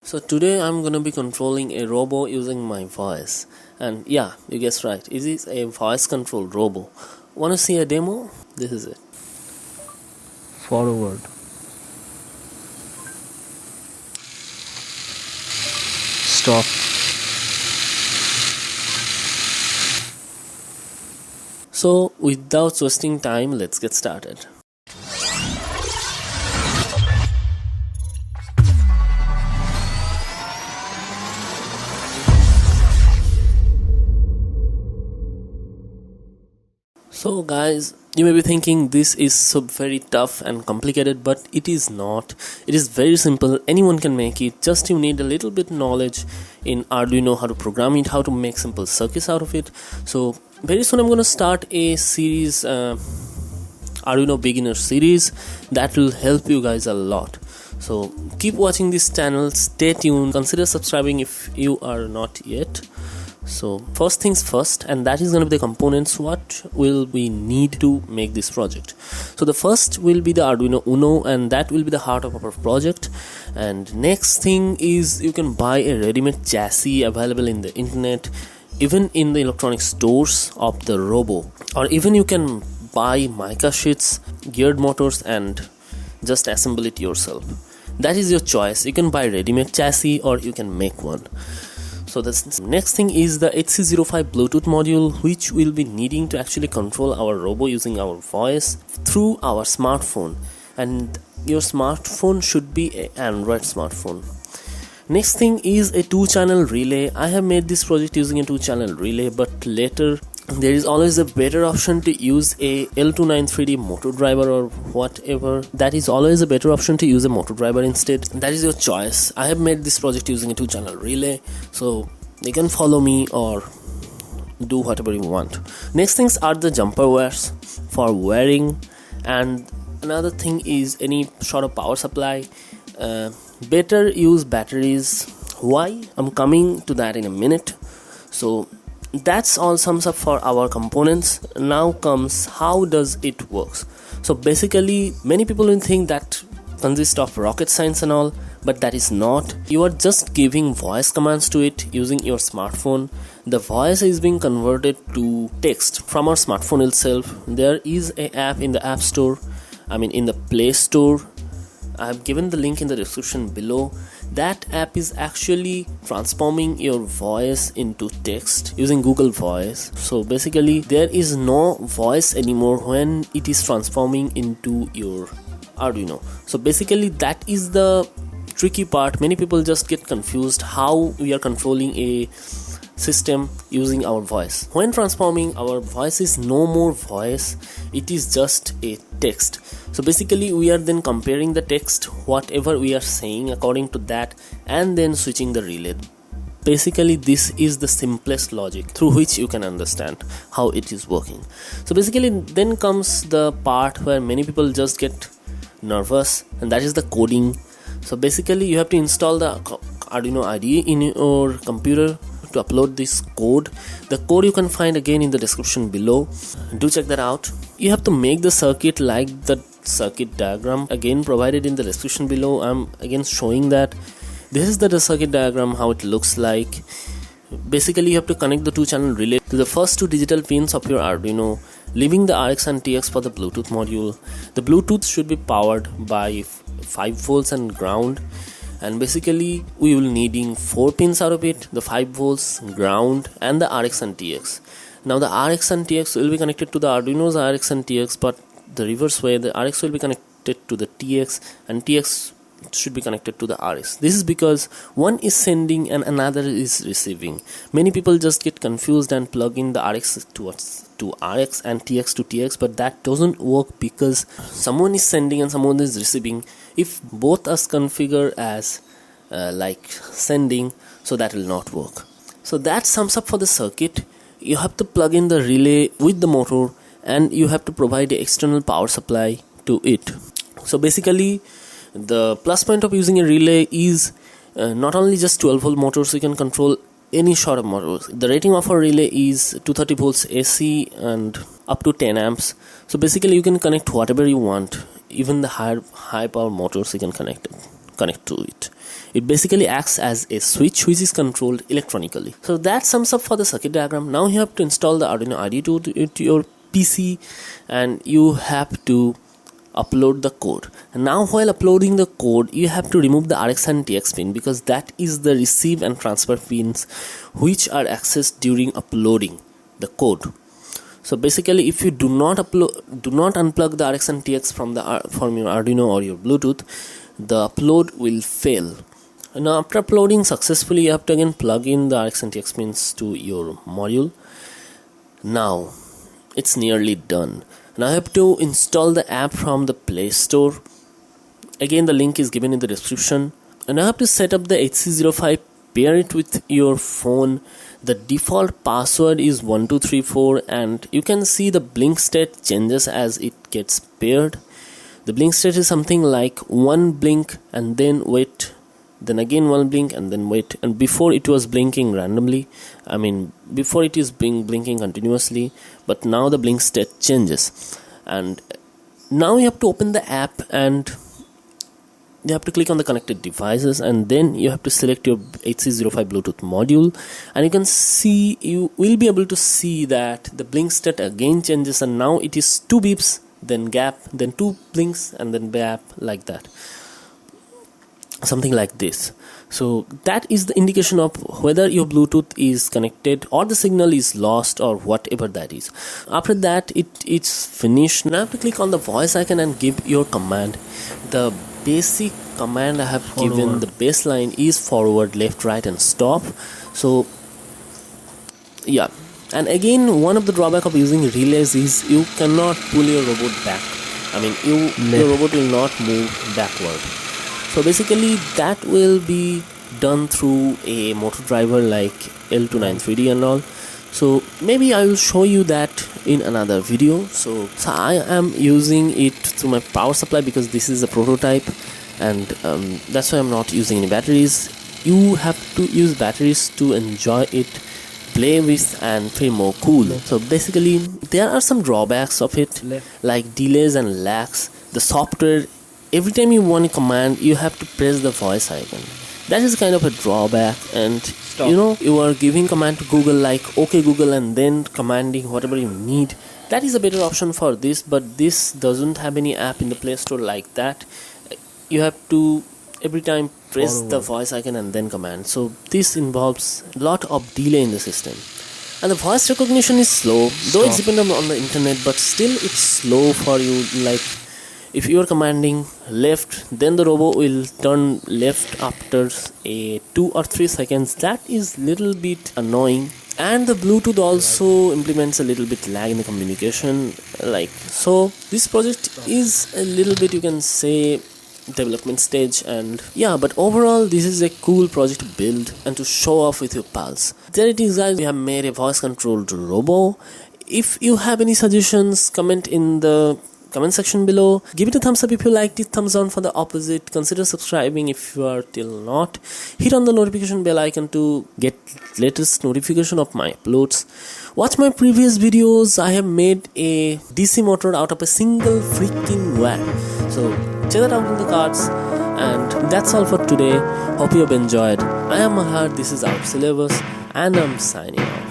So today I'm gonna be controlling a robo using my voice. And yeah, you guessed right, it is a voice controlled robo. Wanna see a demo? This is it. Forward. Stop. So without wasting time, let's get started. So guys, you may be thinking this is so very tough and complicated, but it is not. It is very simple. Anyone can make it. Just you need a little bit knowledge in Arduino, how to program it, how to make simple circuits out of it. So very soon I'm going to start a series, Arduino beginner series, that will help you guys a lot. So keep watching this channel, stay tuned, consider subscribing if you are not yet. So first things first, and that is going to be the components what will we need to make this project. So the first will be the Arduino UNO, and that will be the heart of our project. And next thing is you can buy a ready-made chassis available in the internet, even in the electronic stores of the robo, or even you can buy mica sheets, geared motors, and just assemble it yourself. That is your choice. You can buy ready-made chassis or you can make one. So the next thing is the HC05 Bluetooth module, which we'll be needing to actually control our robo using our voice through our smartphone. And your smartphone should be an Android smartphone. Next thing is a 2-channel relay. I have made this project using a 2-channel relay, but later there is always a better option to use a L293D motor driver or whatever. That is always a better option to use a motor driver instead. That is your choice. I have made this project using a 2-channel relay, so you can follow me or do whatever you want. Next things are the jumper wires for wiring, and another thing is any sort of power supply. Better use batteries. Why? I'm coming to that in a minute. So that's all sums up for our components. Now comes how does it works. So basically many people will think that consists of rocket science and all, but that is not. You are just giving voice commands to it using your smartphone. The voice is being converted to text from our smartphone itself. There is an app in the App Store, in the Play Store. I have given the link in the description below. That app is actually transforming your voice into text using Google Voice. So basically there is no voice anymore when it is transforming into your Arduino. So basically that is the tricky part. Many people just get confused how we are controlling a system using our voice. When transforming, our voice is no more voice, it is just a text. So basically we are then comparing the text, whatever we are saying according to that, and then switching the relay. Basically this is the simplest logic through which you can understand how it is working. So basically then comes the part where many people just get nervous, and that is the coding. So basically you have to install the Arduino IDE in your computer to upload this code. The code you can find again in the description below. Do check that out. You have to make the circuit like the circuit diagram again provided in the description below. I'm again showing that. This is the circuit diagram, how it looks like. Basically you have to connect the 2-channel relay to the first 2 digital pins of your Arduino, leaving the RX and TX for the Bluetooth module. The Bluetooth should be powered by 5 volts and ground. And basically we will needing 4 pins out of it, the 5 volts, ground, and the RX and TX. Now the RX and TX will be connected to the Arduino's RX and TX, but the reverse way, the RX will be connected to the TX and TX should be connected to the RX. This is because one is sending and another is receiving. Many people just get confused and plug in the RX to RX and TX to TX, but that doesn't work because someone is sending and someone is receiving. If both are configured as like sending, so that will not work. So that sums up for the circuit. You have to plug in the relay with the motor, and you have to provide the external power supply to it. So basically the plus point of using a relay is not only just 12 volt motors, you can control any sort of motors. The rating of a relay is 230 volts AC and up to 10 amps. So basically you can connect whatever you want, even the high power motors you can connect it. connect to it. It basically acts as a switch which is controlled electronically. So that sums up for the circuit diagram. Now you have to install the Arduino IDE to your PC, and you have to upload the code. And now while uploading the code, you have to remove the RX and TX pin, because that is the receive and transfer pins which are accessed during uploading the code. So basically, if you do not unplug the RX and TX from your Arduino or your Bluetooth, the upload will fail. Now after uploading successfully, you have to again plug in the RX and TX pins to your module. Now it's nearly done. Now I have to install the app from the Play Store. Again, the link is given in the description. And I have to set up the HC05, pair it with your phone. The default password is 1234, and you can see the blink state changes as it gets paired. The blink state is something like one blink and then wait, then again one blink and then wait. And before it was blinking randomly, before it is blinking continuously, but now the blink state changes. And now you have to open the app, and you have to click on the connected devices, and then you have to select your HC05 Bluetooth module, and you will be able to see that the blink state again changes, and now it is 2 beeps, then gap, then 2 blinks, and then gap, like that, something like this. So that is the indication of whether your Bluetooth is connected or the signal is lost or whatever that is. After that, it's finished. Now I have to click on the voice icon and give your command. The basic command I have given, the baseline, is forward, left, right, and stop. So yeah, and again, one of the drawback of using relays is you cannot pull your robot back. Your robot will not move backward. So basically that will be done through a motor driver like L293D and all. So maybe I will show you that in another video. So I am using it through my power supply, because this is a prototype, and that's why I'm not using any batteries. You have to use batteries to enjoy it, play with, and feel more cool. So basically there are some drawbacks of it, like delays and lags. The software, every time you want a command, you have to press the voice icon. That is kind of a drawback. And you are giving command to Google like okay Google, and then commanding whatever you need. That is a better option for this, but this doesn't have any app in the Play Store like that. You have to every time press the voice icon and then command. So this involves a lot of delay in the system. And the voice recognition is slow, though it's dependent on the internet, but still it's slow for you. Like if you are commanding left, then the robot will turn left after 2 or 3 seconds. That is little bit annoying. And the Bluetooth also implements a little bit lag in the communication. So this project is a little bit, you can say, development stage, and yeah, but overall this is a cool project to build and to show off with your pals. There it is, guys. We have made a voice controlled robo. If you have any suggestions, comment in the comment section below. Give it a thumbs up if you liked it, thumbs down for the opposite. Consider subscribing if you are till not. Hit on the notification bell icon to get latest notification of my uploads. Watch my previous videos. I have made a DC motor out of a single freaking wire. So check that out in the cards. And that's all for today. Hope you have enjoyed. I am Mahar, this is our syllabus, and I'm signing off.